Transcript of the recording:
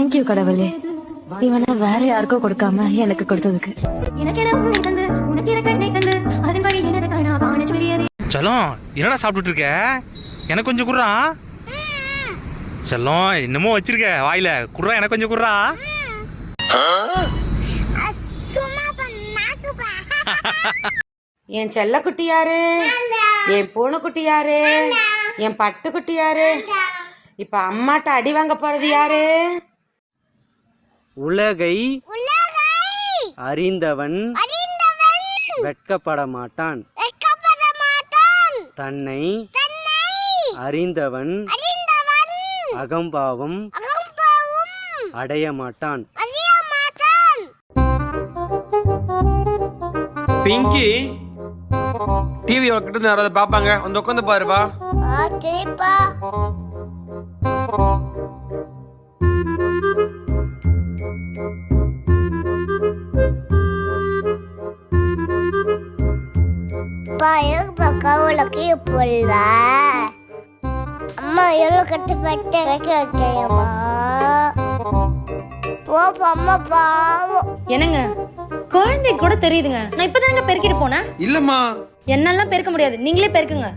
Thank you கடவுளே, இவனை வேற யாருக்கோ கொடுக்காம எனக்கு கொடுத்ததுக்கு. செல்லம், என்னடா சாப்பிட்டுட்டு இருக்க? எனக்கு கொஞ்சம் குர்றா. செல்லம், என்னமோ வச்சிருக்க வாயில, குர்றா எனக்கு கொஞ்சம் குர்றா. என் செல்ல குட்டி யாரு? என் பூனை குட்டி யாரு? என் பட்டு குட்டி யாரு? இப்ப அம்மாட்ட அடி வாங்க போறது யாரு? உலகை அறிந்தவன் வெட்கப்பட மாட்டான். தன்னை அறிந்தவன் அகம்பாவம் அடைய மாட்டான். பிங்கி, டிவி கிட்ட யாராவது பாப்பாங்க, வந்து உட்காந்து பாருப்பா. அம்மா எவ்வளவு கட்டுப்பட்டு தெரியுமா? அம்மா பாவம். என்னங்க, குழந்தை கூட தெரியுதுங்க. நான் இப்பதானங்க பெருக்கிட்டு போனேன். இல்லம்மா, என்னெல்லாம் பெருக்க முடியாது, நீங்களே பெருக்குங்க.